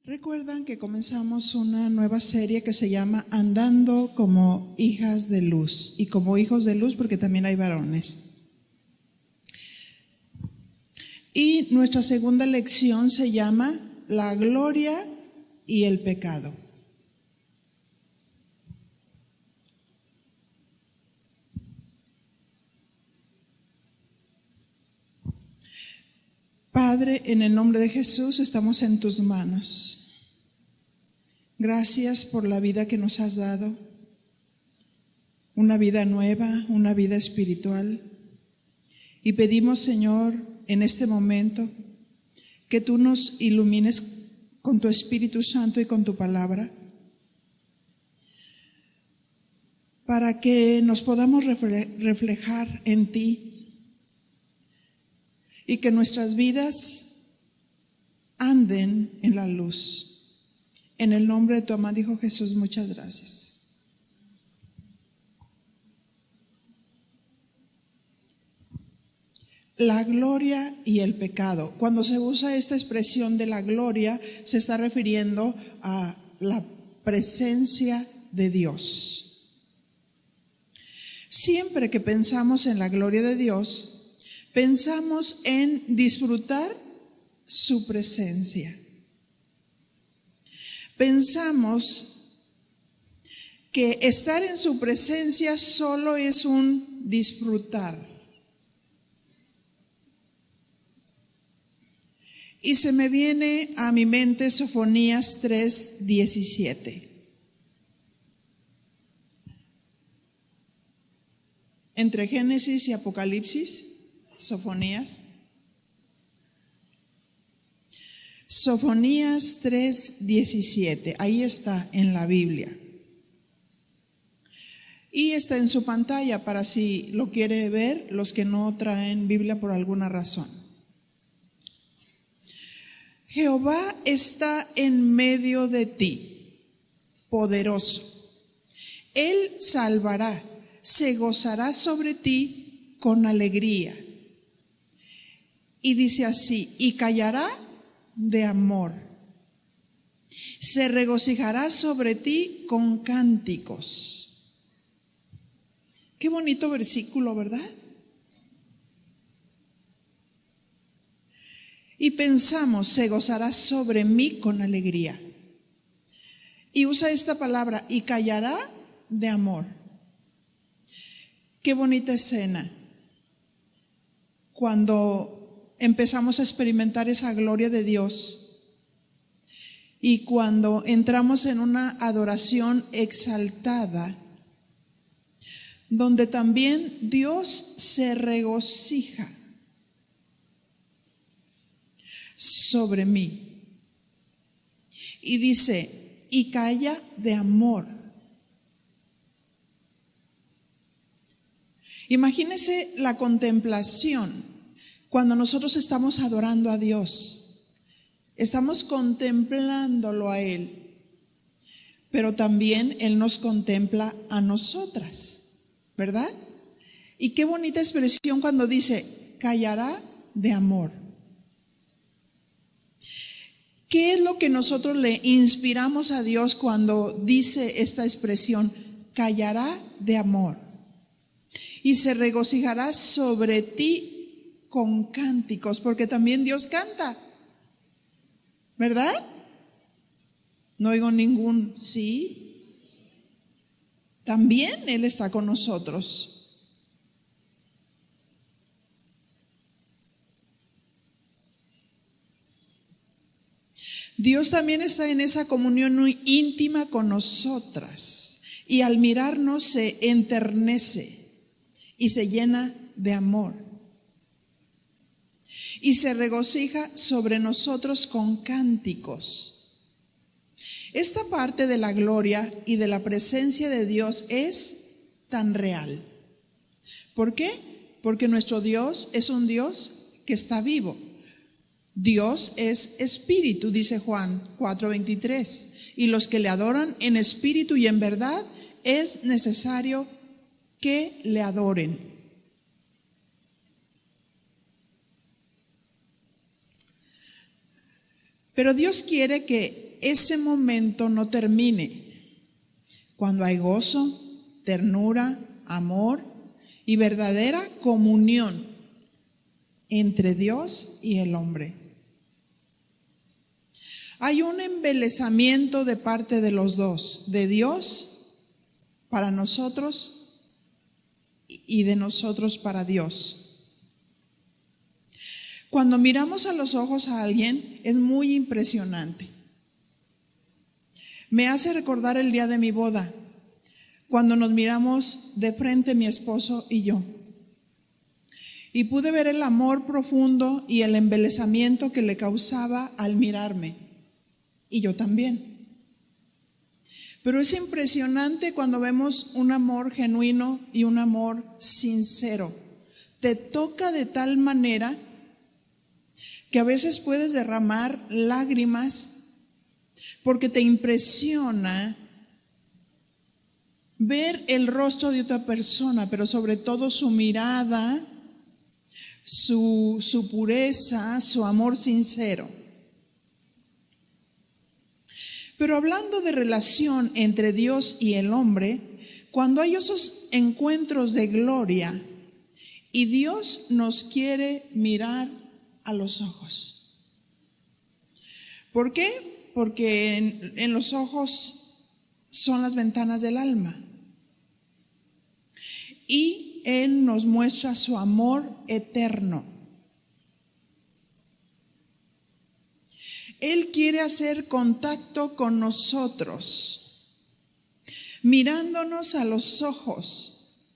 Recuerdan que comenzamos una nueva serie que se llama Andando como hijas de luz, y como hijos de luz porque también hay varones. Y nuestra segunda lección se llama La gloria y el pecado. Padre, en el nombre de Jesús estamos en tus manos. Gracias por la vida que nos has dado, una vida nueva, una vida espiritual. Y pedimos, Señor, en este momento, que tú nos ilumines con tu Espíritu Santo y con tu palabra, para que nos podamos reflejar en ti y que nuestras vidas anden en la luz. En el nombre de tu amado Hijo Jesús, muchas gracias. La gloria y el pecado. Cuando se usa esta expresión de la gloria, se está refiriendo a la presencia de Dios. Siempre que pensamos en la gloria de Dios, pensamos en disfrutar su presencia. Pensamos que estar en su presencia solo es un disfrutar. Y se me viene a mi mente Sofonías 3:17. Entre Génesis y Apocalipsis, Sofonías 3:17, ahí está en la Biblia. Y está en su pantalla para si lo quiere ver los que no traen Biblia por alguna razón. Jehová está en medio de ti, poderoso. Él salvará, se gozará sobre ti con alegría. Y dice así, y callará de amor. Se regocijará sobre ti con cánticos. Qué bonito versículo, ¿verdad? Y pensamos, se gozará sobre mí con alegría. Y usa esta palabra, y callará de amor. Qué bonita escena. Cuando empezamos a experimentar esa gloria de Dios y cuando entramos en una adoración exaltada, donde también Dios se regocija sobre mí. Y dice, y calla de amor. Imagínense la contemplación cuando nosotros estamos adorando a Dios. Estamos contemplándolo a Él, pero también Él nos contempla a nosotras, ¿verdad? Y qué bonita expresión cuando dice, callará de amor. ¿Qué es lo que nosotros le inspiramos a Dios cuando dice esta expresión, callará de amor? Y se regocijará sobre ti con cánticos, porque también Dios canta, ¿verdad? No oigo ningún sí. También Él está con nosotros. Dios también está en esa comunión muy íntima con nosotras, y al mirarnos se enternece y se llena de amor. Y se regocija sobre nosotros con cánticos. Esta parte de la gloria y de la presencia de Dios es tan real. ¿Por qué? Porque nuestro Dios es un Dios que está vivo. Dios es espíritu, dice Juan 4:23. Y los que le adoran en espíritu y en verdad es necesario que le adoren. Pero Dios quiere que ese momento no termine, cuando hay gozo, ternura, amor y verdadera comunión entre Dios y el hombre. Hay un embelesamiento de parte de los dos, de Dios para nosotros y de nosotros para Dios. Cuando miramos a los ojos a alguien es muy impresionante. Me hace recordar el día de mi boda, cuando nos miramos de frente mi esposo y yo. Y pude ver el amor profundo y el embelesamiento que le causaba al mirarme. Y yo también. Pero es impresionante cuando vemos un amor genuino y un amor sincero. Te toca de tal manera que a veces puedes derramar lágrimas porque te impresiona ver el rostro de otra persona, pero sobre todo su mirada, su pureza, su amor sincero. Pero hablando de relación entre Dios y el hombre, cuando hay esos encuentros de gloria y Dios nos quiere mirar a los ojos. ¿Por qué? Porque en los ojos son las ventanas del alma. Y Él nos muestra su amor eterno. Él quiere hacer contacto con nosotros, mirándonos a los ojos,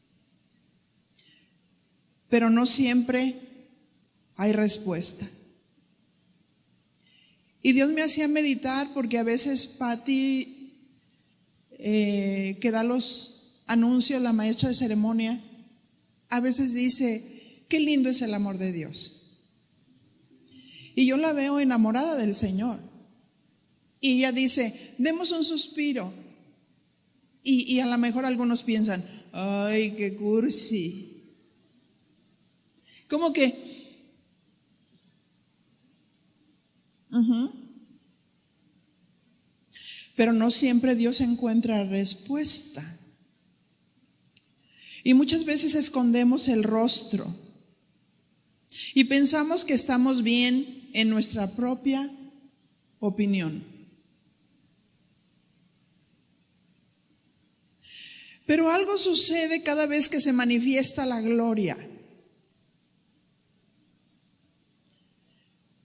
pero no siempre hay respuesta. Y Dios me hacía meditar porque a veces Patti, que da los anuncios, la maestra de ceremonia, a veces dice, qué lindo es el amor de Dios. Y yo la veo enamorada del Señor. Y ella dice, demos un suspiro. Y a lo mejor algunos piensan, ay, qué cursi. Como que pero no siempre Dios encuentra respuesta. Y muchas veces escondemos el rostro y pensamos que estamos bien en nuestra propia opinión. Pero algo sucede cada vez que se manifiesta la gloria.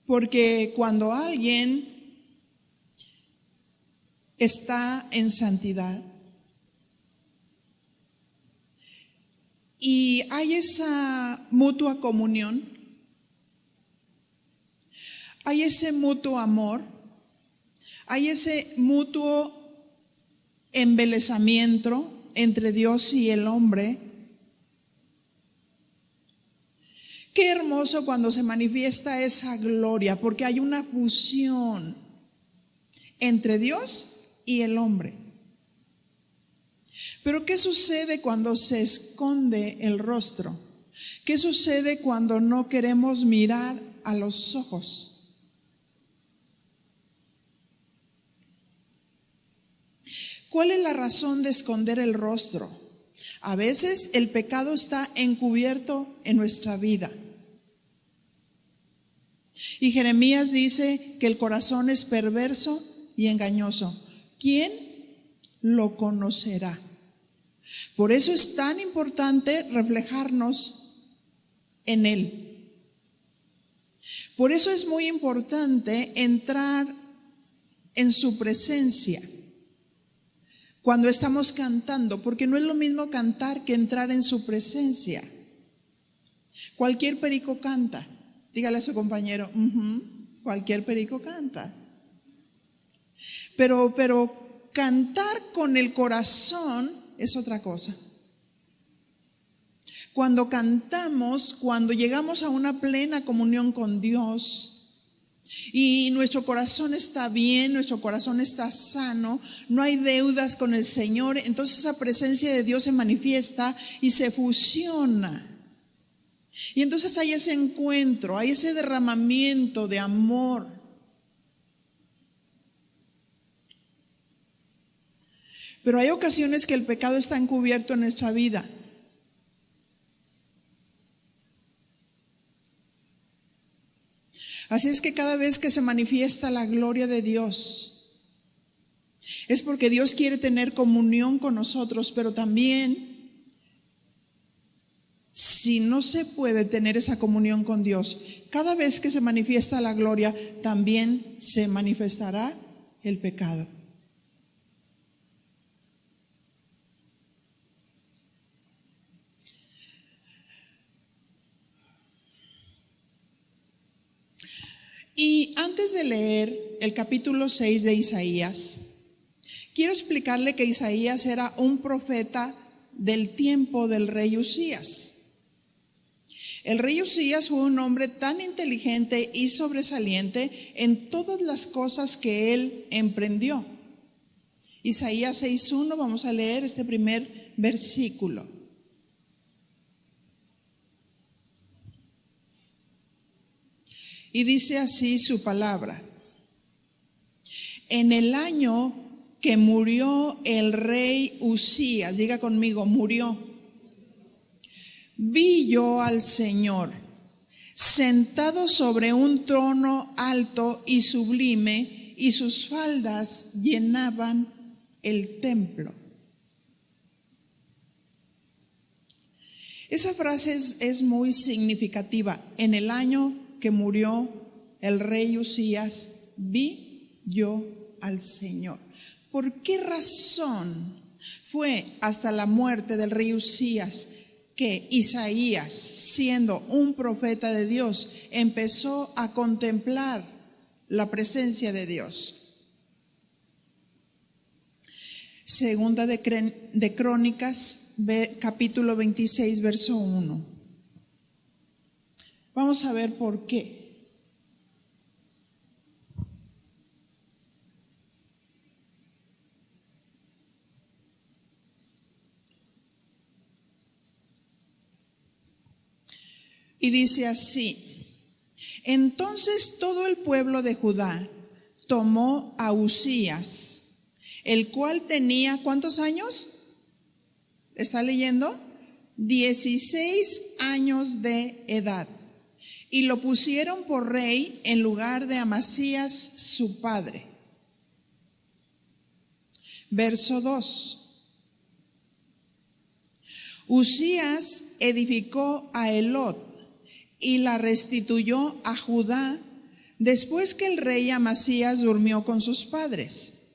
Porque cuando alguien está en santidad y hay esa mutua comunión, hay ese mutuo amor, hay ese mutuo embelesamiento entre Dios y el hombre. Qué hermoso cuando se manifiesta esa gloria, porque hay una fusión entre Dios y el hombre. Pero ¿qué sucede cuando se esconde el rostro? ¿Qué sucede cuando no queremos mirar a los ojos? ¿Cuál es la razón de esconder el rostro? A veces el pecado está encubierto en nuestra vida. Y Jeremías dice que el corazón es perverso y engañoso. ¿Quién lo conocerá? Por eso es tan importante reflejarnos en Él. Por eso es muy importante entrar en su presencia cuando estamos cantando, porque no es lo mismo cantar que entrar en su presencia. Cualquier perico canta. Dígale a su compañero, cualquier perico canta. Pero cantar con el corazón es otra cosa. Cuando cantamos, cuando llegamos a una plena comunión con Dios y nuestro corazón está bien, nuestro corazón está sano, no hay deudas con el Señor, entonces esa presencia de Dios se manifiesta y se fusiona. Y entonces hay ese encuentro, hay ese derramamiento de amor. Pero hay ocasiones que el pecado está encubierto en nuestra vida. Así es que cada vez que se manifiesta la gloria de Dios, es porque Dios quiere tener comunión con nosotros, pero también, si no se puede tener esa comunión con Dios, cada vez que se manifiesta la gloria, también se manifestará el pecado. Y antes de leer el capítulo 6 de Isaías, quiero explicarle que Isaías era un profeta del tiempo del rey Usías. El rey Usías fue un hombre tan inteligente y sobresaliente en todas las cosas que él emprendió. Isaías 6:1, vamos a leer este primer versículo. Y dice así su palabra: en el año que murió el rey Usías, diga conmigo, murió, vi yo al Señor sentado sobre un trono alto y sublime, y sus faldas llenaban el templo. Esa frase es muy significativa. En el año que murió el rey Usías, vi yo al Señor. ¿Por qué razón fue hasta la muerte del rey Usías que Isaías, siendo un profeta de Dios, empezó a contemplar la presencia de Dios? Segunda de Crónicas, capítulo 26, verso 1. Vamos a ver por qué. Y dice así: entonces todo el pueblo de Judá tomó a Usías, el cual tenía, ¿cuántos años? ¿Está leyendo? 16 años de edad. Y lo pusieron por rey en lugar de Amasías su padre. Verso 2. Usías edificó a Elot y la restituyó a Judá después que el rey Amasías durmió con sus padres.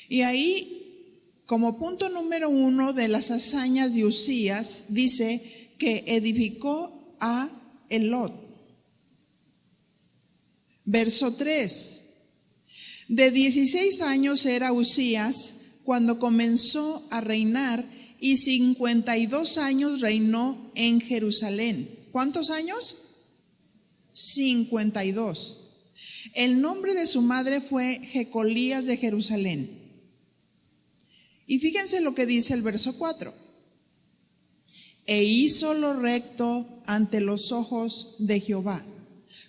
Y ahí, como punto número 1 de las hazañas de Usías, dice que edificó a Elot. Verso 3. De 16 años era Usías cuando comenzó a reinar, y 52 años reinó en Jerusalén. ¿Cuántos años? 52. El nombre de su madre fue Jecolías de Jerusalén. Y fíjense lo que dice el verso 4. E hizo lo recto ante los ojos de Jehová,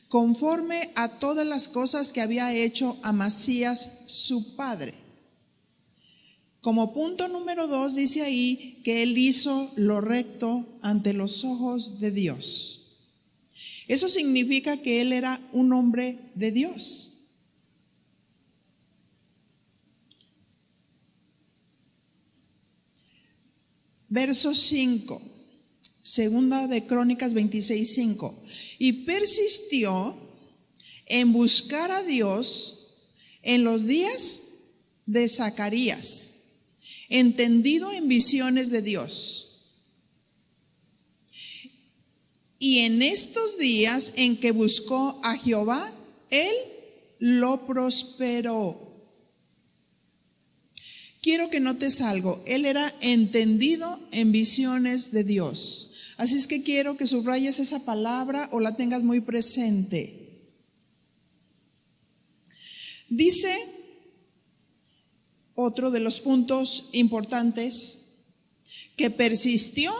conforme a todas las cosas que había hecho Amasías su padre. Como punto número 2 dice ahí que él hizo lo recto ante los ojos de Dios. Eso significa que él era un hombre de Dios. Verso 5. Segunda de Crónicas 26:5. Y persistió en buscar a Dios en los días de Zacarías, entendido en visiones de Dios. Y en estos días en que buscó a Jehová, él lo prosperó. Quiero que notes algo. Él era entendido en visiones de Dios. Así es que quiero que subrayes esa palabra o la tengas muy presente. Dice otro de los puntos importantes, que persistió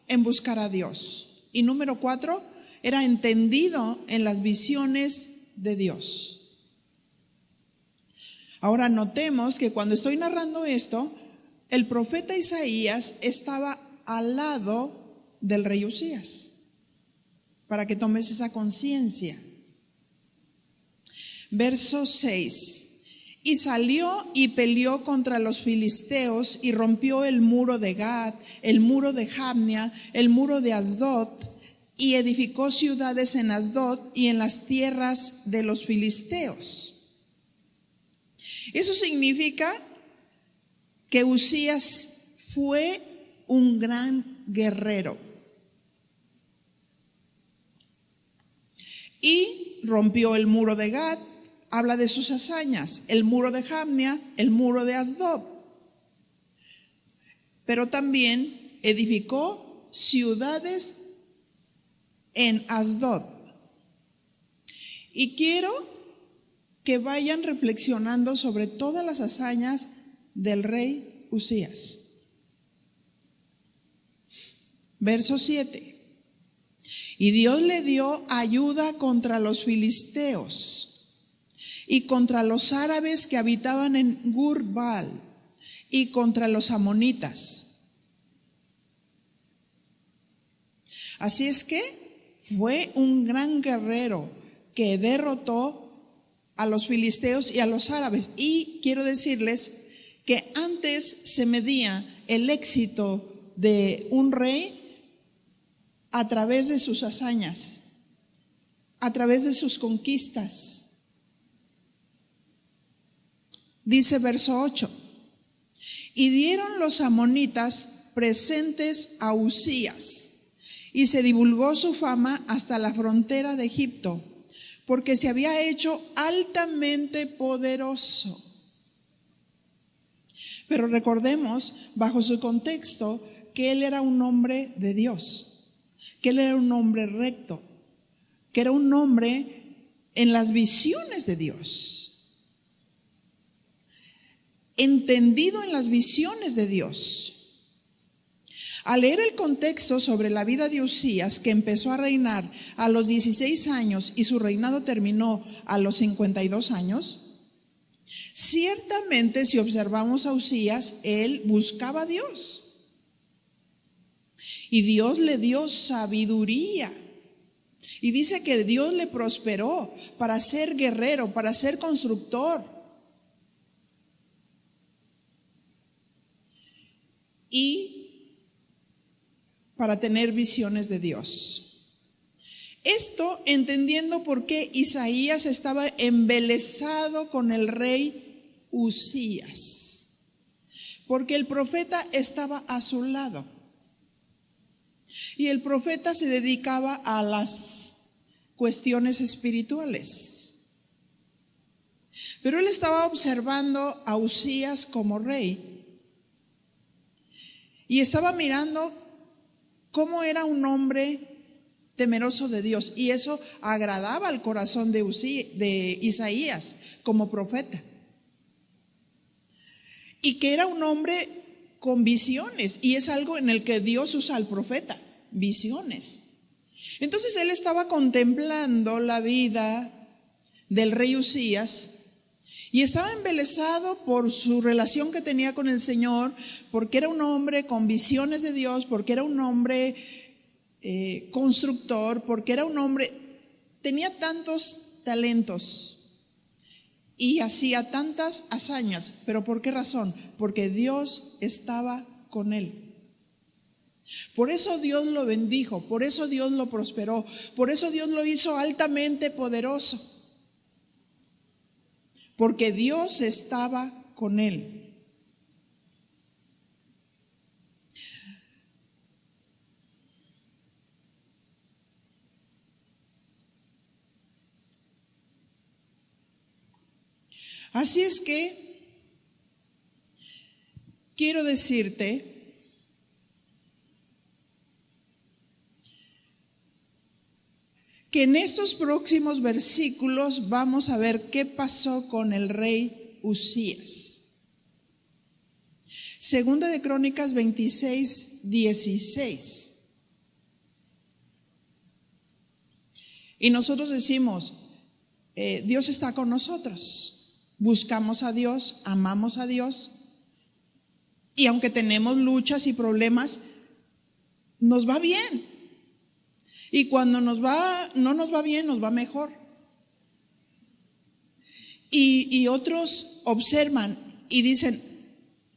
en buscar a Dios. Y número 4, era entendido en las visiones de Dios. Ahora notemos que cuando estoy narrando esto, el profeta Isaías estaba al lado del rey Usías, para que tomes esa conciencia. Verso 6. Y salió y peleó contra los filisteos y rompió el muro de Gad, el muro de Jabnia, el muro de Asdod, y edificó ciudades en Asdod y en las tierras de los filisteos. Eso significa que Usías fue un gran guerrero y rompió el muro de Gad. Habla de sus hazañas, el muro de Jabnia, el muro de Asdod. Pero también edificó ciudades en Asdod. Y quiero que vayan reflexionando sobre todas las hazañas del rey Usías. Verso 7. Y Dios le dio ayuda contra los filisteos y contra los árabes que habitaban en Gur-Baal y contra los amonitas. Así es que fue un gran guerrero que derrotó a los filisteos y a los árabes. Y quiero decirles que antes se medía el éxito de un rey a través de sus hazañas, a través de sus conquistas. Dice verso 8, y dieron los amonitas presentes a Usías, y se divulgó su fama hasta la frontera de Egipto, porque se había hecho altamente poderoso. Pero recordemos, bajo su contexto, que él era un hombre de Dios, que él era un hombre recto, que era un hombre en las visiones de Dios, entendido en las visiones de Dios. Al leer el contexto sobre la vida de Usías, que empezó a reinar a los 16 años y su reinado terminó a los 52 años, ciertamente si observamos a Usías, él buscaba a Dios. Y Dios le dio sabiduría. Y dice que Dios le prosperó para ser guerrero, para ser constructor. Y para tener visiones de Dios. Esto entendiendo por qué Isaías estaba embelesado con el rey Usías, porque el profeta estaba a su lado y el profeta se dedicaba a las cuestiones espirituales, pero él estaba observando a Usías como rey. Y estaba mirando cómo era un hombre temeroso de Dios. Y eso agradaba al corazón de Isaías como profeta. Y que era un hombre con visiones. Y es algo en el que Dios usa al profeta, visiones. Entonces él estaba contemplando la vida del rey Usías. Y estaba embelesado por su relación que tenía con el Señor, porque era un hombre con visiones de Dios, porque era un hombre constructor, porque era un hombre, tenía tantos talentos y hacía tantas hazañas. ¿Pero por qué razón? Porque Dios estaba con él. Por eso Dios lo bendijo, por eso Dios lo prosperó, por eso Dios lo hizo altamente poderoso. Porque Dios estaba con él. Así es que quiero decirte que en estos próximos versículos vamos a ver qué pasó con el rey Usías. Segunda de Crónicas 26, 16. Y nosotros decimos, Dios está con nosotros. buscamos a Dios, amamos a Dios, y aunque tenemos luchas y problemas, nos va bien. Y cuando no nos va bien, nos va mejor. Y otros observan y dicen,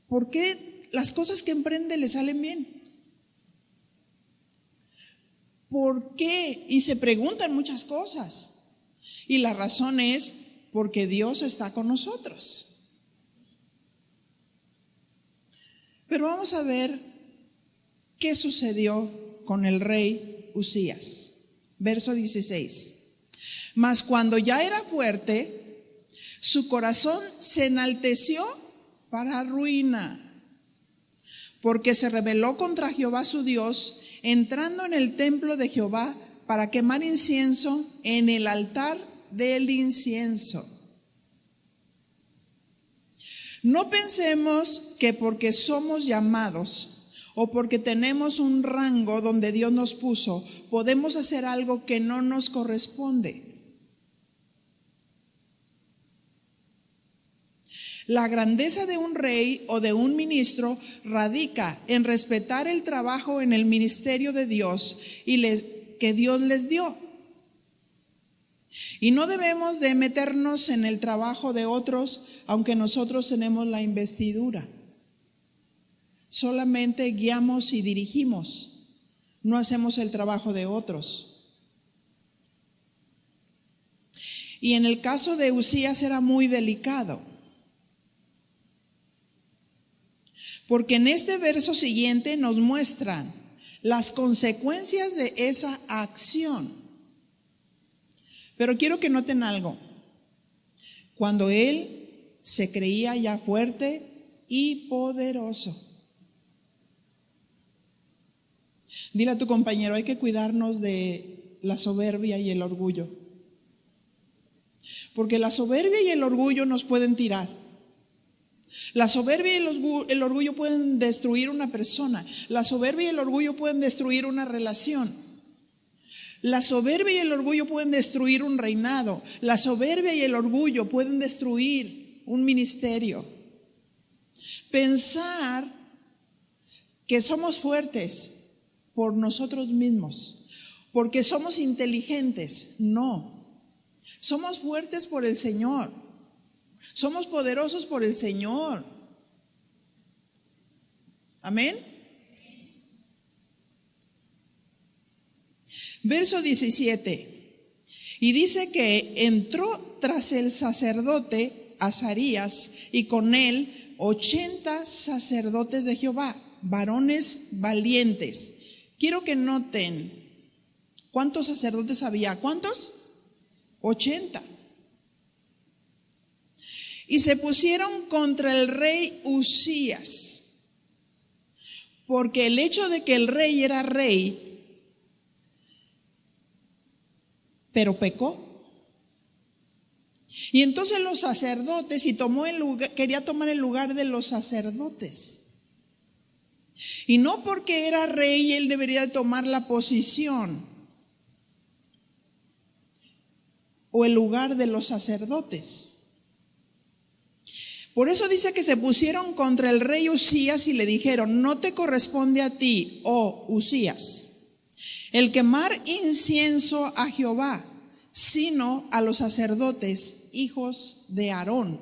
¿por qué las cosas que emprende le salen bien? ¿Por qué? Y se preguntan muchas cosas. Y la razón es porque Dios está con nosotros. Pero vamos a ver qué sucedió con el rey Uzías. Verso 16. Mas cuando ya era fuerte, su corazón se enalteció para ruina, porque se rebeló contra Jehová su Dios, entrando en el templo de Jehová para quemar incienso en el altar del incienso. No pensemos que porque somos llamados o porque tenemos un rango donde Dios nos puso, podemos hacer algo que no nos corresponde. La grandeza de un rey o de un ministro radica en respetar el trabajo en el ministerio de Dios que Dios les dio. Y no debemos de meternos en el trabajo de otros, aunque nosotros tenemos la investidura. Solamente guiamos y dirigimos, no hacemos el trabajo de otros. Y en el caso de Uzías era muy delicado, porque en este verso siguiente nos muestran las consecuencias de esa acción. Pero quiero que noten algo. Cuando él se creía ya fuerte y poderoso. Dile a tu compañero, hay que cuidarnos de la soberbia y el orgullo. Porque la soberbia y el orgullo nos pueden tirar. La soberbia y el orgullo pueden destruir una persona. La soberbia y el orgullo pueden destruir una relación. La soberbia y el orgullo pueden destruir un reinado. La soberbia y el orgullo pueden destruir un ministerio. Pensar que somos fuertes por nosotros mismos, porque somos inteligentes, no. Somos fuertes por el Señor. Somos poderosos por el Señor. Amén. Verso 17. Y dice que entró tras el sacerdote Azarías y con él 80 sacerdotes de Jehová, varones valientes. Quiero que noten cuántos sacerdotes había. ¿Cuántos? 80. Y se pusieron contra el rey Uzías, porque el hecho de que el rey era rey, pero pecó. Y entonces los sacerdotes, y quería tomar el lugar de los sacerdotes. Y no porque era rey él debería de tomar la posición o el lugar de los sacerdotes. Por eso dice que se pusieron contra el rey Uzías y le dijeron: no te corresponde a ti, oh Uzías, el quemar incienso a Jehová, sino a los sacerdotes, hijos de Aarón,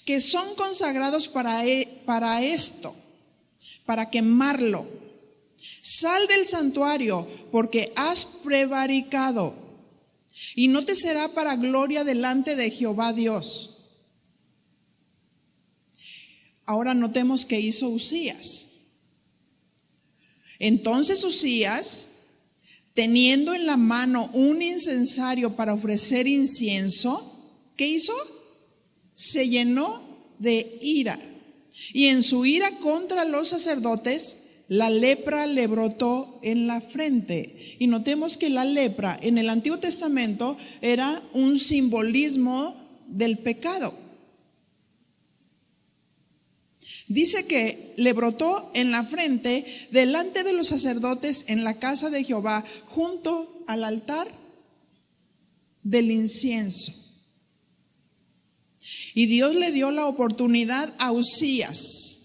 que son consagrados para esto, para quemarlo. Sal del santuario, porque has prevaricado, y no te será para gloria delante de Jehová Dios. Ahora notemos qué hizo Uzías. Entonces Uzías, teniendo en la mano un incensario para ofrecer incienso, ¿qué hizo? Se llenó de ira. Y en su ira contra los sacerdotes, la lepra le brotó en la frente. Y notemos que la lepra en el Antiguo Testamento era un simbolismo del pecado. Dice que le brotó en la frente delante de los sacerdotes en la casa de Jehová, junto al altar del incienso. Y Dios le dio la oportunidad a Uzías.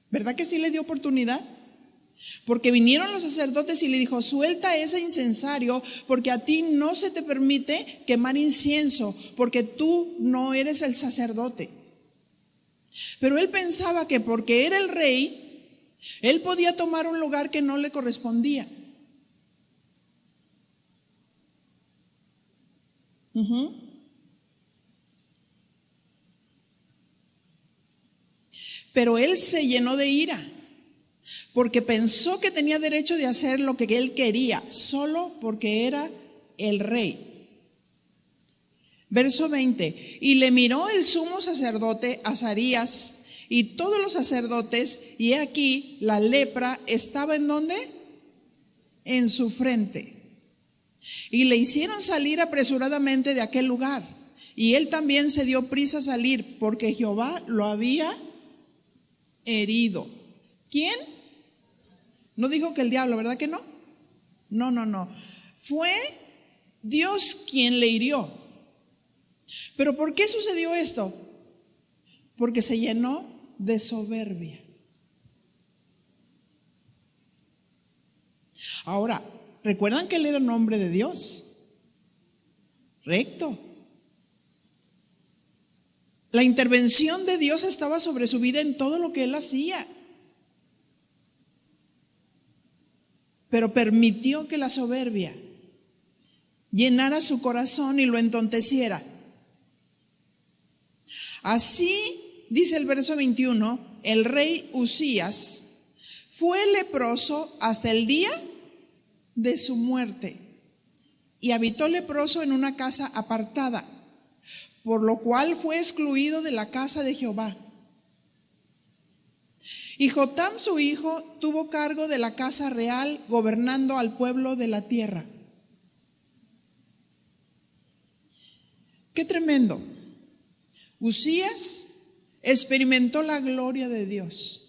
¿Verdad que sí le dio oportunidad? Porque vinieron los sacerdotes y le dijo: suelta ese incensario, porque a ti no se te permite quemar incienso, porque tú no eres el sacerdote. Pero él pensaba que porque era el rey, él podía tomar un lugar que no le correspondía. Pero él se llenó de ira, porque pensó que tenía derecho de hacer lo que él quería, solo porque era el rey. Verso 20: y le miró el sumo sacerdote Azarías y todos los sacerdotes, y he aquí la lepra estaba ¿en dónde? En su frente. Y le hicieron salir apresuradamente de aquel lugar, y él también se dio prisa a salir, porque Jehová lo había herido. ¿Quién? No dijo que el diablo, ¿verdad que no? No. Fue Dios quien le hirió. ¿Pero por qué sucedió esto? Porque se llenó de soberbia. Ahora, ¿recuerdan que él era un hombre de Dios? Recto. La intervención de Dios estaba sobre su vida en todo lo que él hacía. Pero permitió que la soberbia llenara su corazón y lo entonteciera. Así, dice el verso 21, el rey Uzías fue leproso hasta el día de su muerte, y habitó leproso en una casa apartada, por lo cual fue excluido de la casa de Jehová. Y Jotam su hijo tuvo cargo de la casa real, gobernando al pueblo de la tierra. Qué tremendo. Uzías experimentó la gloria de Dios.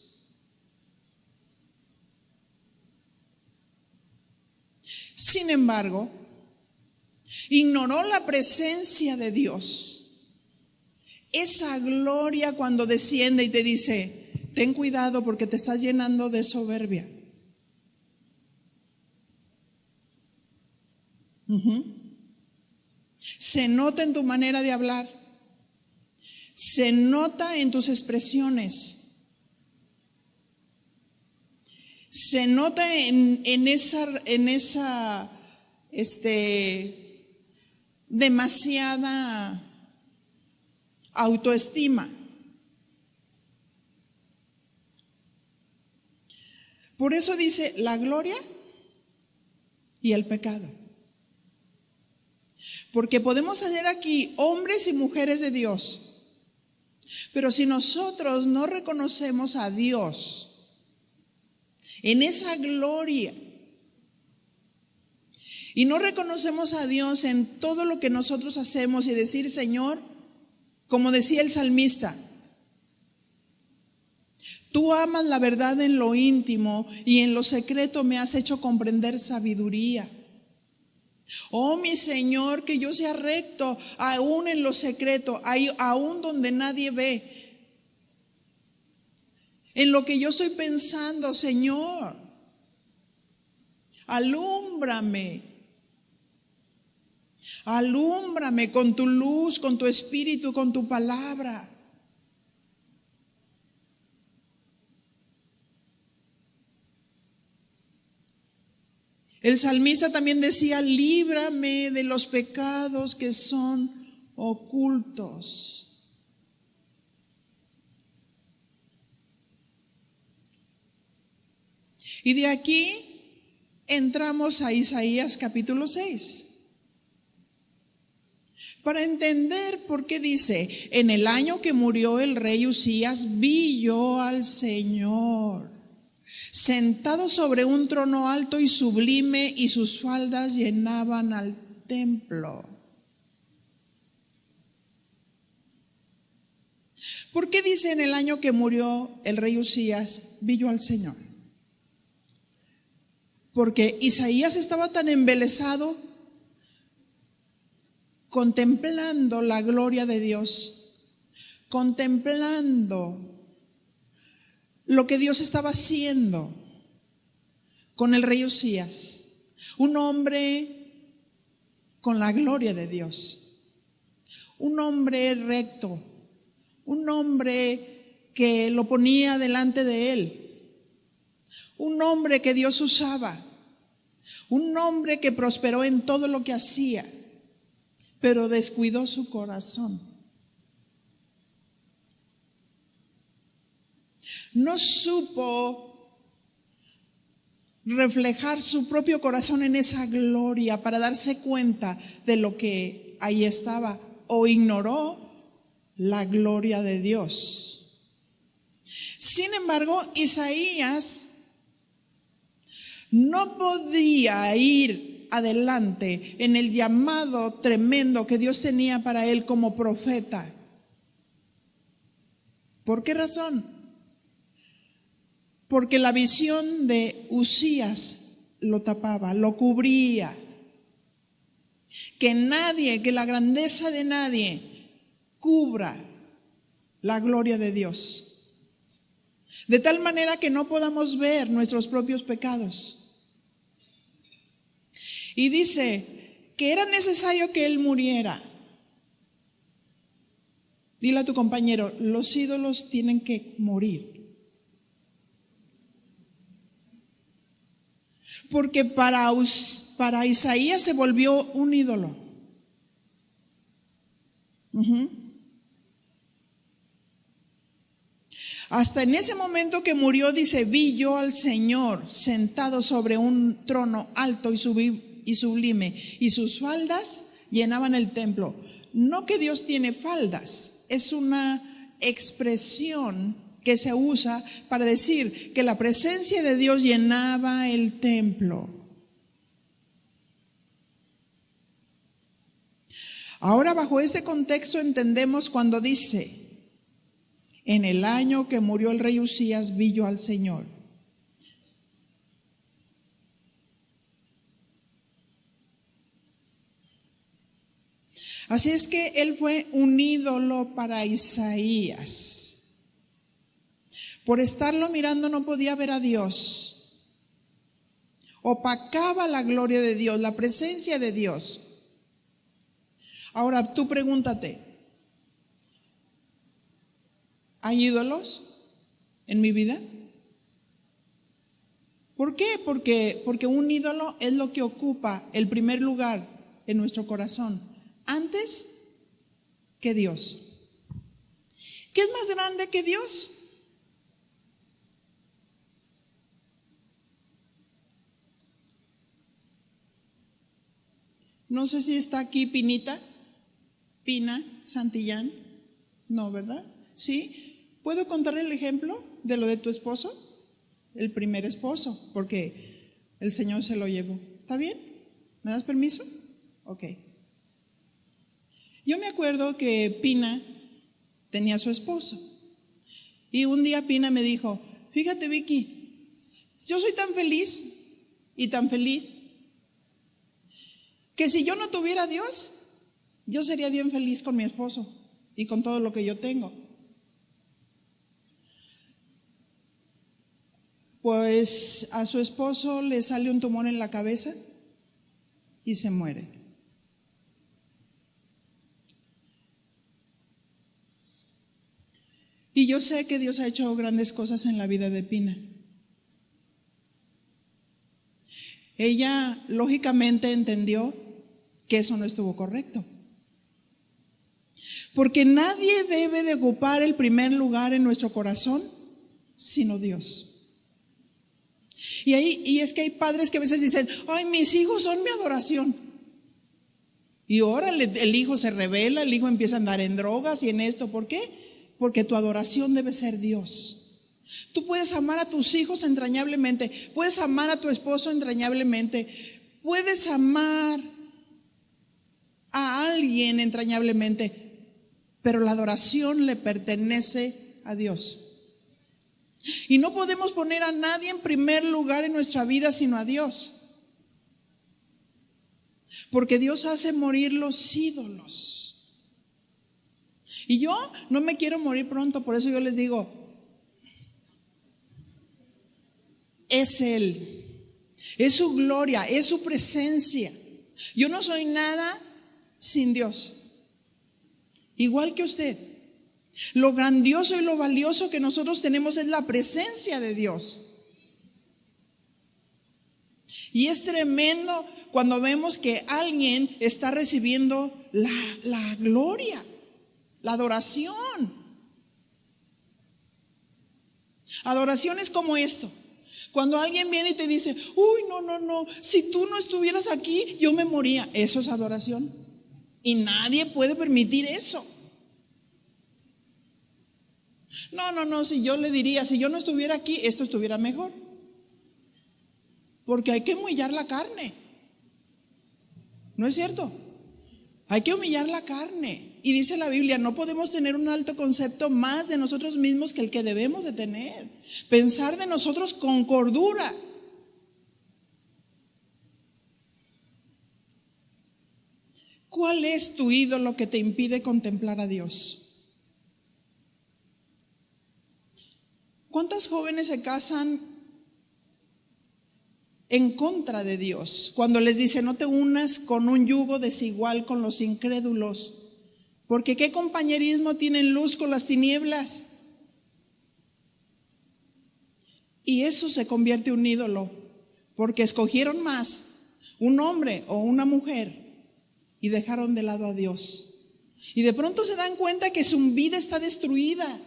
Sin embargo, ignoró la presencia de Dios. Esa gloria cuando desciende y te dice: ten cuidado porque te estás llenando de soberbia. Se nota en tu manera de hablar. Se nota en tus expresiones. Se nota en esa demasiada autoestima. Por eso dice la gloria y el pecado. Porque podemos ser aquí hombres y mujeres de Dios, pero si nosotros no reconocemos a Dios en esa gloria y no reconocemos a Dios en todo lo que nosotros hacemos y decir: Señor, como decía el salmista, tú amas la verdad en lo íntimo y en lo secreto me has hecho comprender sabiduría. Oh mi Señor, que yo sea recto aún en lo secreto, aún donde nadie ve. En lo que yo estoy pensando, Señor, alúmbrame. Alúmbrame con tu luz, con tu espíritu, con tu palabra. El salmista también decía: líbrame de los pecados que son ocultos. Y de aquí entramos a Isaías capítulo 6. Para entender por qué dice: en el año que murió el rey Uzías, vi yo al Señor sentado sobre un trono alto y sublime, y sus faldas llenaban al templo. ¿Por qué dice en el año que murió el rey Uzías, vi yo al Señor? Porque Isaías estaba tan embelesado contemplando la gloria de Dios, contemplando lo que Dios estaba haciendo con el rey Uzías, un hombre con la gloria de Dios, un hombre recto, un hombre que lo ponía delante de él, un hombre que Dios usaba, un hombre que prosperó en todo lo que hacía, pero descuidó su corazón. No supo reflejar su propio corazón en esa gloria para darse cuenta de lo que ahí estaba, o ignoró la gloria de Dios. Sin embargo, Isaías no podía ir adelante en el llamado tremendo que Dios tenía para él como profeta. ¿Por qué razón? Porque la visión de Uzías lo tapaba, lo cubría. Que la grandeza de nadie cubra la gloria de Dios. De tal manera que no podamos ver nuestros propios pecados. Y dice que era necesario que él muriera. Dile a tu compañero, los ídolos tienen que morir. Porque para Isaías se volvió un ídolo. Hasta en ese momento que murió, dice, vi yo al Señor sentado sobre un trono alto y sublime, y sus faldas llenaban el templo. No que Dios tiene faldas, es una expresión que se usa para decir que la presencia de Dios llenaba el templo. Ahora, bajo ese contexto entendemos cuando dice, en el año que murió el rey Uzías, vi yo al Señor. Así es que él fue un ídolo para Isaías. Por estarlo mirando no podía ver a Dios. Opacaba la gloria de Dios, la presencia de Dios. Ahora tú pregúntate, ¿hay ídolos en mi vida? ¿Por qué? Porque un ídolo es lo que ocupa el primer lugar en nuestro corazón, antes que Dios. ¿Qué es más grande que Dios? No sé si está aquí Pina Santillán. No, ¿verdad? ¿Sí? ¿Puedo contar el ejemplo de lo de tu esposo? El primer esposo, porque el Señor se lo llevó. ¿Está bien? ¿Me das permiso? Ok. Yo me acuerdo que Pina tenía a su esposo. Y un día Pina me dijo, fíjate Vicky, yo soy tan feliz y tan feliz que si yo no tuviera a Dios, yo sería bien feliz con mi esposo y con todo lo que yo tengo. Pues a su esposo le sale un tumor en la cabeza y se muere. Y yo sé que Dios ha hecho grandes cosas en la vida de Pina. Ella lógicamente entendió que eso no estuvo correcto. Porque nadie debe de ocupar el primer lugar en nuestro corazón sino Dios. Y es que hay padres que a veces dicen, ay, mis hijos son mi adoración. Y órale, el hijo se rebela, el hijo empieza a andar en drogas y en esto. ¿Por qué? Porque tu adoración debe ser Dios. Tú puedes amar a tus hijos entrañablemente, puedes amar a tu esposo entrañablemente, puedes amar a alguien entrañablemente, pero la adoración le pertenece a Dios. Y no podemos poner a nadie en primer lugar en nuestra vida sino a Dios. porque Dios hace morir los ídolos. Y yo no me quiero morir pronto, por eso yo les digo, es Él, es su gloria, es su presencia. Yo no soy nada sin Dios, igual que usted. Lo grandioso y lo valioso que nosotros tenemos es la presencia de Dios. Y es tremendo cuando vemos que alguien está recibiendo la gloria, la adoración. Adoración es como esto. Cuando alguien viene y te dice, uy, no, si tú no estuvieras aquí, yo me moría. Eso es adoración. Y nadie puede permitir eso. No, si yo le diría, si yo no estuviera aquí, esto estuviera mejor. Porque hay que humillar la carne. ¿No es cierto? Hay que humillar la carne. Y dice la Biblia, no podemos tener un alto concepto más de nosotros mismos que el que debemos de tener. Pensar de nosotros con cordura. ¿Cuál es tu ídolo que te impide contemplar a Dios? ¿Cuántas jóvenes se casan en contra de Dios? Cuando les dice, no te unas con un yugo desigual con los incrédulos, porque ¿qué compañerismo tienen luz con las tinieblas? Y eso se convierte en un ídolo, porque escogieron más un hombre o una mujer y dejaron de lado a Dios. Y de pronto se dan cuenta que su vida está destruida.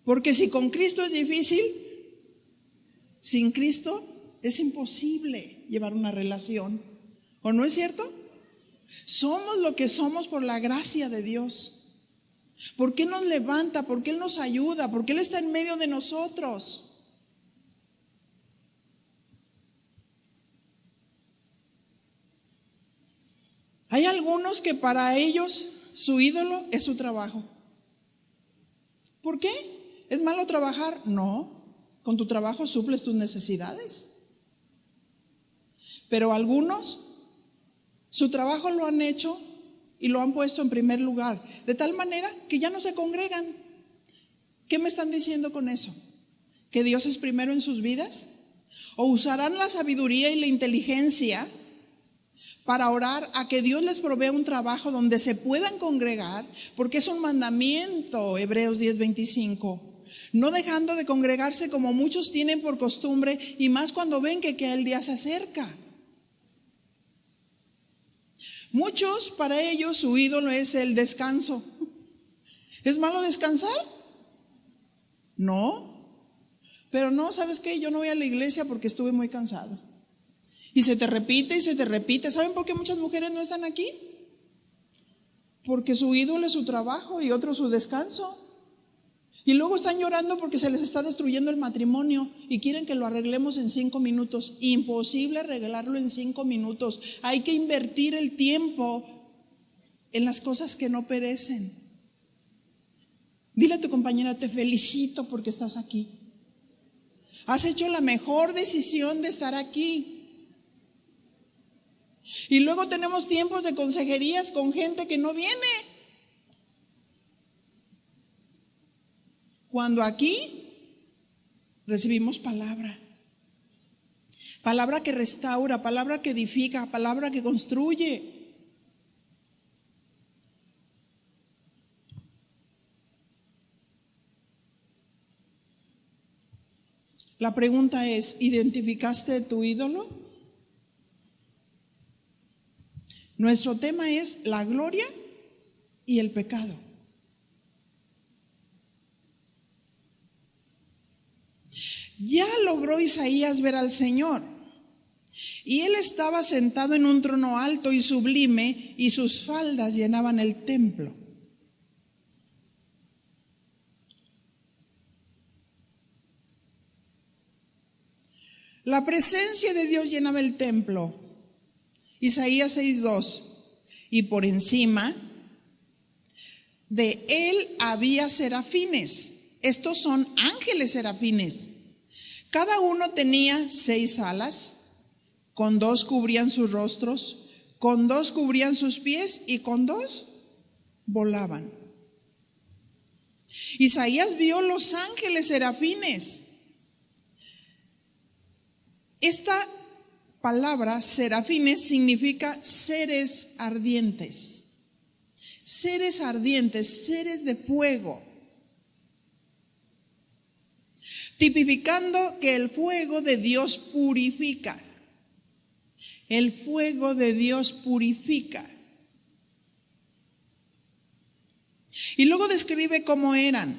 Porque si con Cristo es difícil, sin Cristo es imposible llevar una relación. ¿O no es cierto? Somos lo que somos por la gracia de Dios. ¿Por qué nos levanta? ¿Por qué Él nos ayuda? ¿Por qué Él está en medio de nosotros? Hay algunos que para ellos su ídolo es su trabajo. ¿Por qué? ¿Es malo trabajar? No, con tu trabajo suples tus necesidades. Pero algunos, su trabajo lo han hecho y lo han puesto en primer lugar, de tal manera que ya no se congregan. ¿Qué me están diciendo con eso? ¿Que Dios es primero en sus vidas? ¿O usarán la sabiduría y la inteligencia para orar a que Dios les provea un trabajo donde se puedan congregar? Porque es un mandamiento, Hebreos 10:25. No dejando de congregarse como muchos tienen por costumbre, y más cuando ven que el día se acerca. Muchos, para ellos, su ídolo es el descanso. ¿Es malo descansar? No. Pero no, ¿sabes qué? Yo no voy a la iglesia porque estuve muy cansado. Y se te repite y se te repite. ¿Saben por qué muchas mujeres no están aquí? Porque su ídolo es su trabajo y otro su descanso. Y luego están llorando porque se les está destruyendo el matrimonio y quieren que lo arreglemos en 5 minutos. Imposible arreglarlo en 5 minutos. Hay que invertir el tiempo en las cosas que no perecen. Dile a tu compañera, te felicito porque estás aquí. Has hecho la mejor decisión de estar aquí. Y luego tenemos tiempos de consejerías con gente que no viene. Cuando aquí recibimos palabra que restaura, palabra que edifica, palabra que construye. La pregunta es, ¿identificaste tu ídolo? Nuestro tema es la gloria y el pecado. Ya logró Isaías ver al Señor, y él estaba sentado en un trono alto y sublime, y sus faldas llenaban el templo. La presencia de Dios llenaba el templo. Isaías 6:2. Y por encima de él había serafines. Estos son ángeles serafines Cada uno tenía 6 alas, con 2 cubrían sus rostros, con 2 cubrían sus pies y con 2 volaban. Isaías vio los ángeles serafines. Esta palabra serafines significa seres ardientes. Seres ardientes, seres de fuego. Tipificando que el fuego de Dios purifica. El fuego de Dios purifica. Y luego describe cómo eran.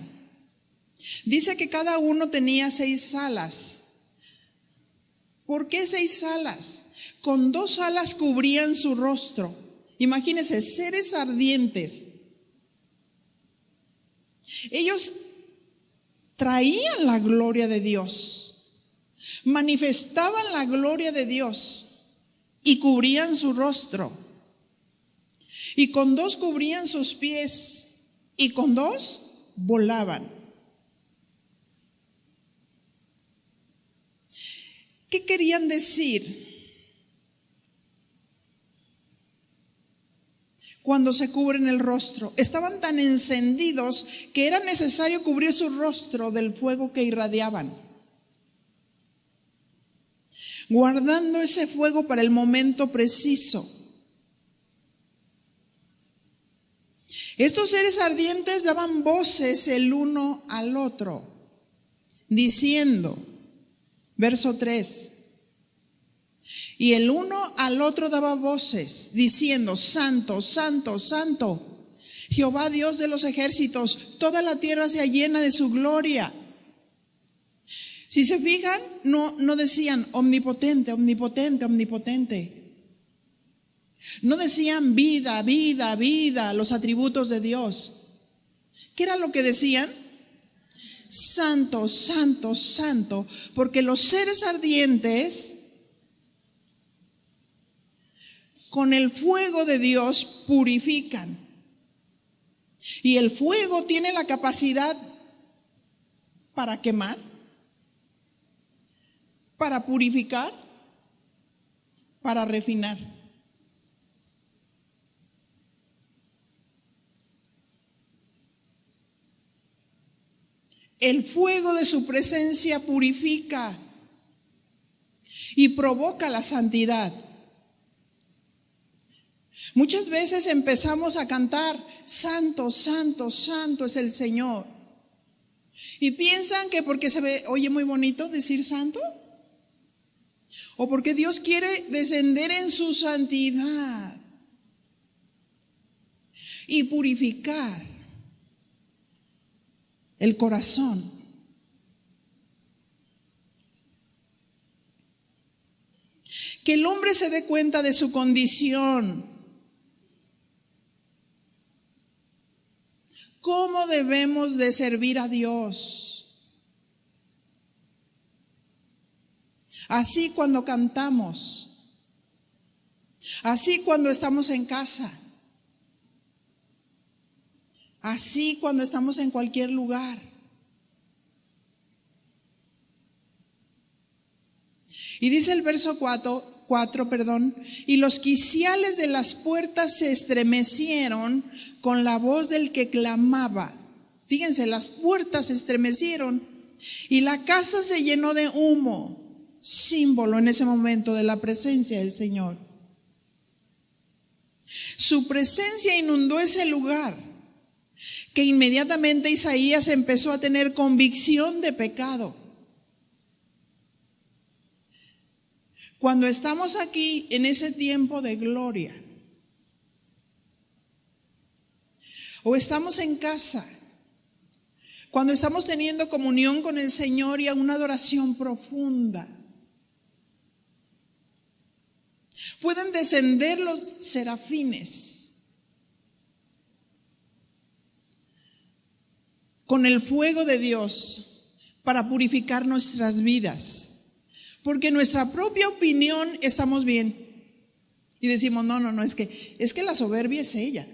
Dice que cada uno tenía 6 alas. ¿Por qué 6 alas? Con 2 alas cubrían su rostro. Imagínense, seres ardientes. Ellos traían la gloria de Dios, manifestaban la gloria de Dios y cubrían su rostro. Y con 2 cubrían sus pies y con 2 volaban. ¿Qué querían decir cuando se cubren el rostro? Estaban tan encendidos que era necesario cubrir su rostro del fuego que irradiaban, guardando ese fuego para el momento preciso. Estos seres ardientes daban voces el uno al otro, diciendo, verso 3, y el uno al otro daba voces, diciendo, Santo, Santo, Santo, Jehová Dios de los ejércitos, toda la tierra se llena de su gloria. Si se fijan, no decían omnipotente, omnipotente, omnipotente. No decían vida, vida, vida, los atributos de Dios. ¿Qué era lo que decían? Santo, santo, santo, porque los seres ardientes con el fuego de Dios purifican. Y el fuego tiene la capacidad para quemar, para purificar, para refinar. El fuego de su presencia purifica y provoca la santidad. Muchas veces empezamos a cantar, Santo, Santo, Santo es el Señor. Y piensan que porque se oye muy bonito decir santo, o porque Dios quiere descender en su santidad y purificar el corazón. Que el hombre se dé cuenta de su condición. ¿Cómo debemos de servir a Dios? Así cuando cantamos, así cuando estamos en casa, así cuando estamos en cualquier lugar. Y dice el verso 4, y los quiciales de las puertas se estremecieron con la voz del que clamaba. Fíjense, las puertas se estremecieron y la casa se llenó de humo, símbolo en ese momento de la presencia del Señor. Su presencia inundó ese lugar, que inmediatamente Isaías empezó a tener convicción de pecado. Cuando estamos aquí en ese tiempo de gloria, o estamos en casa, cuando estamos teniendo comunión con el Señor y a una adoración profunda, pueden descender los serafines con el fuego de Dios para purificar nuestras vidas. Porque nuestra propia opinión estamos bien. Y decimos, no, es que la soberbia es ella.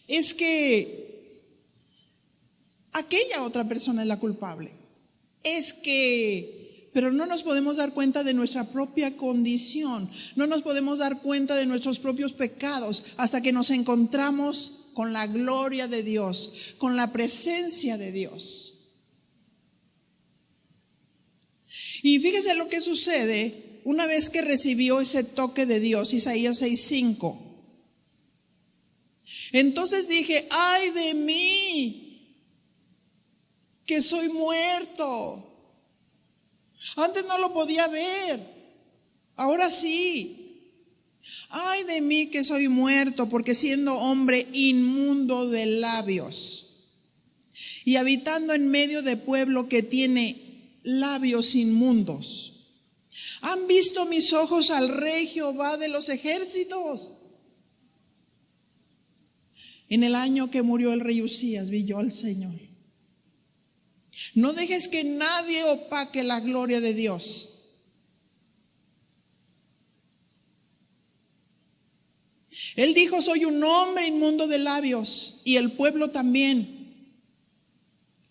Es que aquella otra persona es la culpable. es que, pero no nos podemos dar cuenta de nuestra propia condición, no nos podemos dar cuenta de nuestros propios pecados hasta que nos encontramos con la gloria de Dios, con la presencia de Dios. Y fíjese lo que sucede una vez que recibió ese toque de Dios, Isaías 6:5. Entonces dije, ay de mí, que soy muerto. Antes no lo podía ver, ahora sí. Ay de mí que soy muerto, porque siendo hombre inmundo de labios y habitando en medio de pueblo que tiene labios inmundos, han visto mis ojos al Rey Jehová de los ejércitos. En el año que murió el rey Usías vi yo al Señor. No dejes que nadie opaque la gloria de Dios. Él dijo, soy un hombre inmundo de labios, y el pueblo también.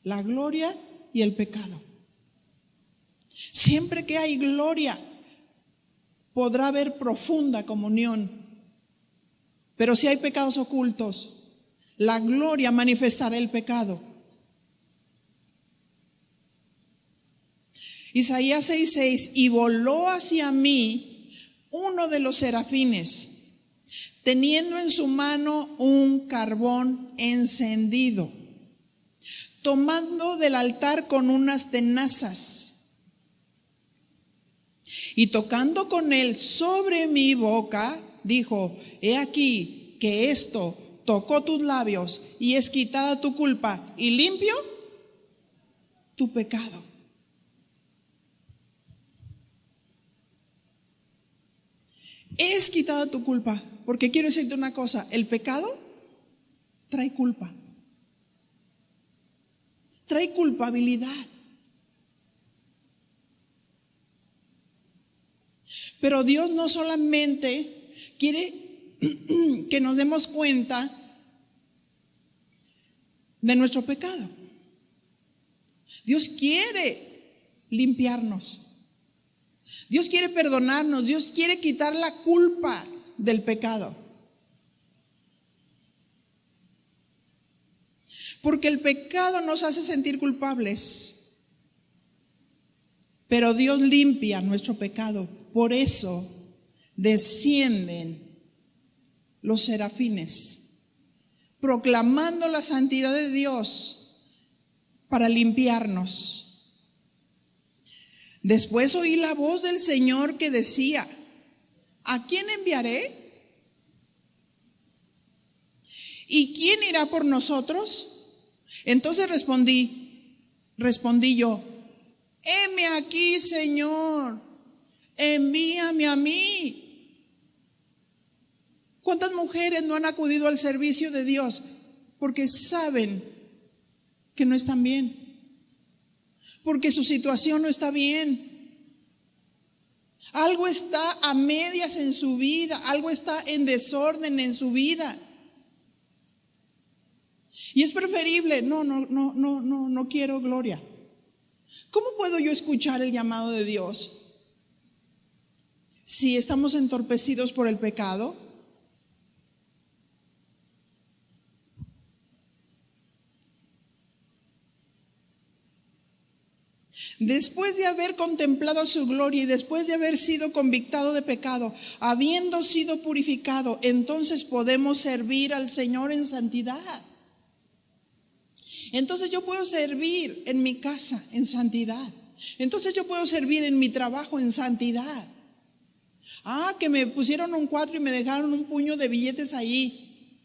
La gloria y el pecado. Siempre que hay gloria, podrá haber profunda comunión. Pero si hay pecados ocultos, la gloria manifestará el pecado. Isaías 6:6, y voló hacia mí uno de los serafines, teniendo en su mano un carbón encendido, tomando del altar con unas tenazas, y tocando con él sobre mi boca, dijo, he aquí que esto tocó tus labios y es quitada tu culpa y limpio tu pecado. Es quitada tu culpa, porque quiero decirte una cosa, el pecado trae culpa, trae culpabilidad. Pero Dios no solamente quiere que nos demos cuenta de nuestro pecado. Dios quiere limpiarnos. Dios quiere perdonarnos. Dios quiere quitar la culpa del pecado. Porque el pecado nos hace sentir culpables. Pero Dios limpia nuestro pecado. Por eso descienden los serafines, proclamando la santidad de Dios para limpiarnos. Después oí la voz del Señor que decía, ¿a quién enviaré? ¿Y quién irá por nosotros? Entonces respondí yo, heme aquí, Señor, envíame a mí. ¿Cuántas mujeres no han acudido al servicio de Dios porque saben que no están bien? Porque su situación no está bien. Algo está a medias en su vida, algo está en desorden en su vida. Y es preferible, no quiero gloria. ¿Cómo puedo yo escuchar el llamado de Dios si estamos entorpecidos por el pecado? Después de haber contemplado su gloria y después de haber sido convictado de pecado, habiendo sido purificado, entonces podemos servir al Señor en santidad. Entonces yo puedo servir en mi casa en santidad. Entonces yo puedo servir en mi trabajo en santidad. Que me pusieron un 4 y me dejaron un puño de billetes ahí.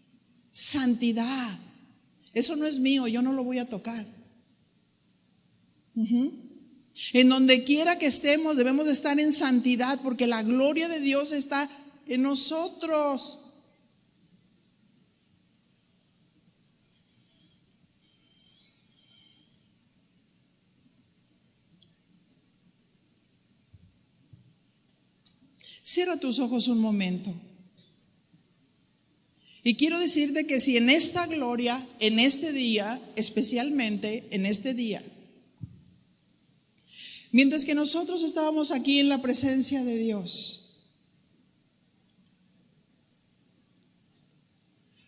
Santidad. Eso no es mío, yo no lo voy a tocar. En donde quiera que estemos debemos de estar en santidad, porque la gloria de Dios está en nosotros. Cierra tus ojos un momento. Y quiero decirte que si en esta gloria, en este día, especialmente en este día, Mientras que nosotros estábamos aquí en la presencia de Dios,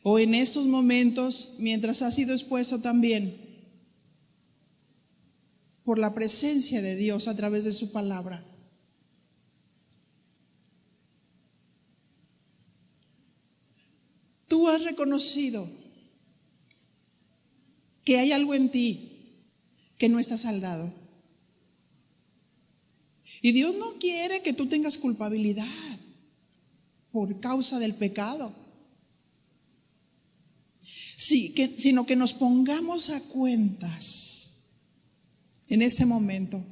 o en estos momentos, mientras has sido expuesto también por la presencia de Dios a través de su palabra, tú has reconocido que hay algo en ti que no está saldado. Y Dios no quiere que tú tengas culpabilidad por causa del pecado, sino que nos pongamos a cuentas en este momento.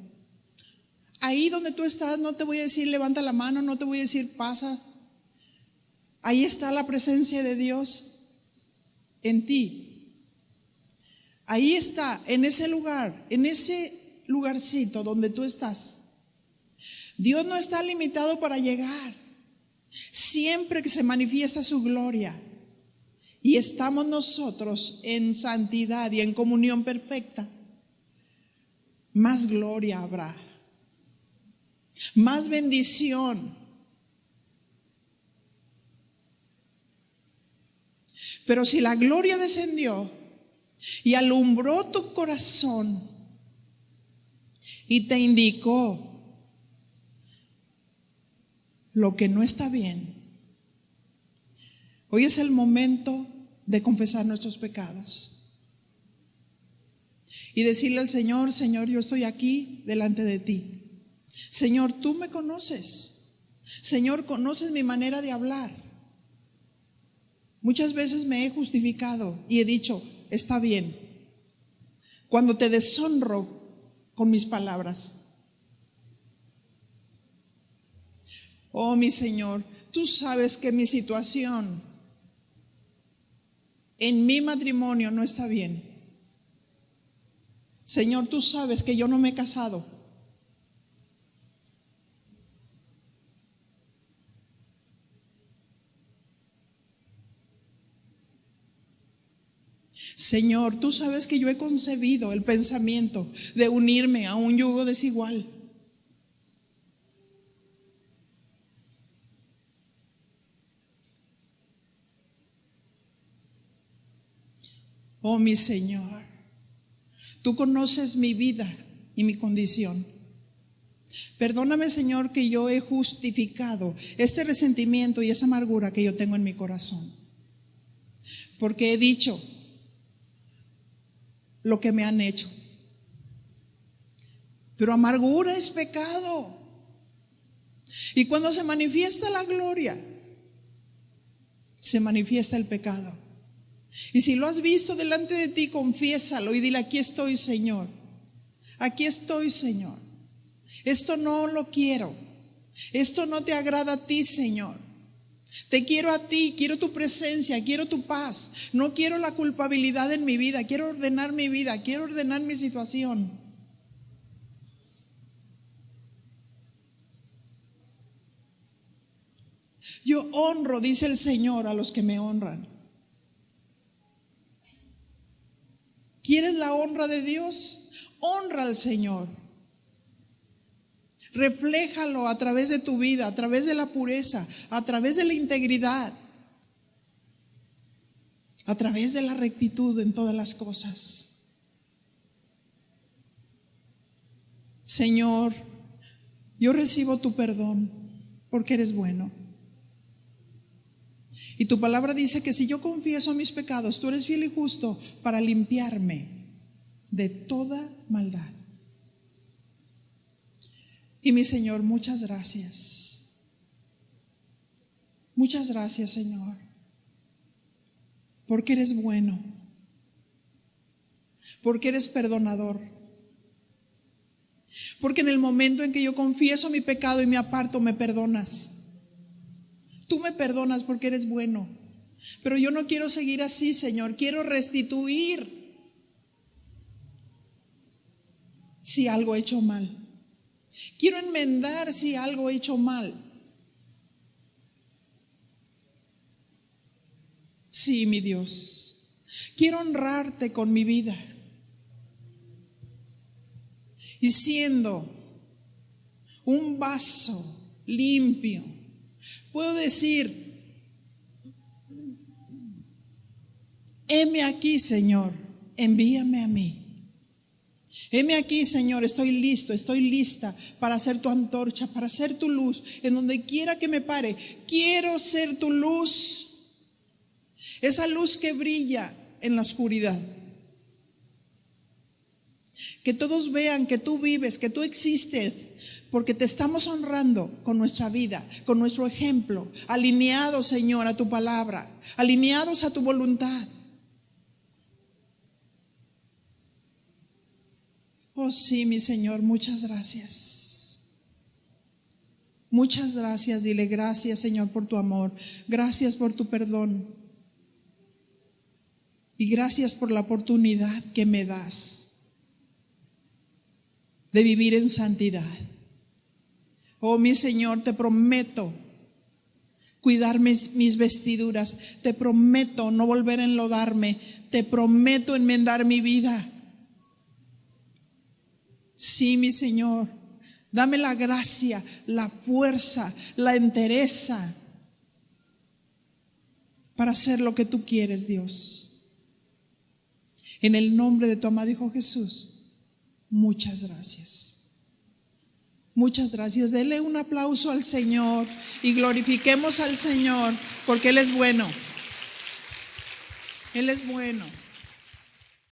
Ahí donde tú estás, no te voy a decir levanta la mano, no te voy a decir pasa. Ahí está la presencia de Dios en ti. Ahí está, en ese lugar, en ese lugarcito donde tú estás. Dios no está limitado para llegar. Siempre que se manifiesta su gloria y estamos nosotros en santidad y en comunión perfecta, más gloria habrá, más bendición. Pero si la gloria descendió y alumbró tu corazón y te indicó lo que no está bien, hoy es el momento de confesar nuestros pecados y decirle al Señor: Señor, yo estoy aquí delante de ti. Señor, tú me conoces. Señor, conoces mi manera de hablar. Muchas veces me he justificado y he dicho: está bien, cuando te deshonro con mis palabras. Oh, mi Señor, tú sabes que mi situación en mi matrimonio no está bien. Señor, tú sabes que yo no me he casado. Señor, tú sabes que yo he concebido el pensamiento de unirme a un yugo desigual. Oh, mi Señor, tú conoces mi vida y mi condición. Perdóname, Señor, que yo he justificado este resentimiento y esa amargura que yo tengo en mi corazón, porque he dicho lo que me han hecho. Pero amargura es pecado. Y cuando se manifiesta la gloria, se manifiesta el pecado. Y si lo has visto delante de ti, confiésalo y dile: aquí estoy, Señor. Aquí estoy, Señor. Esto no lo quiero. Esto no te agrada a ti, Señor. Te quiero a ti, quiero tu presencia, quiero tu paz. No quiero la culpabilidad en mi vida. Quiero ordenar mi vida, quiero ordenar mi situación. Yo honro, dice el Señor, a los que me honran. ¿Quieres la honra de Dios? Honra al Señor. Refléjalo a través de tu vida, a través de la pureza, a través de la integridad, a través de la rectitud en todas las cosas. Señor, yo recibo tu perdón porque eres bueno. Y tu palabra dice que si yo confieso mis pecados, tú eres fiel y justo para limpiarme de toda maldad. Y mi Señor, muchas gracias. Muchas gracias, Señor, porque eres bueno, porque eres perdonador, porque en el momento en que yo confieso mi pecado y me aparto, me perdonas. Tú me perdonas porque eres bueno. Pero yo no quiero seguir así, Señor. Quiero restituir si algo he hecho mal. Quiero enmendar si algo he hecho mal. Sí, mi Dios. Quiero honrarte con mi vida. Y siendo un vaso limpio. Puedo decir, heme aquí, Señor, envíame a mí. Heme aquí, Señor, estoy listo, estoy lista para ser tu antorcha, para ser tu luz, en donde quiera que me pare. Quiero ser tu luz, esa luz que brilla en la oscuridad. Que todos vean que tú vives, que tú existes, porque te estamos honrando con nuestra vida, con nuestro ejemplo, alineados, Señor, a tu palabra, alineados a tu voluntad. Oh sí, mi Señor, muchas gracias. Muchas gracias, dile gracias, Señor, por tu amor. Gracias por tu perdón. Y gracias por la oportunidad que me das de vivir en santidad. Oh, mi Señor, te prometo cuidar mis vestiduras. Te prometo no volver a enlodarme. Te prometo enmendar mi vida. Sí, mi Señor, dame la gracia, la fuerza, la entereza para hacer lo que tú quieres, Dios. En el nombre de tu amado Hijo Jesús, muchas gracias. Muchas gracias. Dele un aplauso al Señor y glorifiquemos al Señor porque Él es bueno. Él es bueno.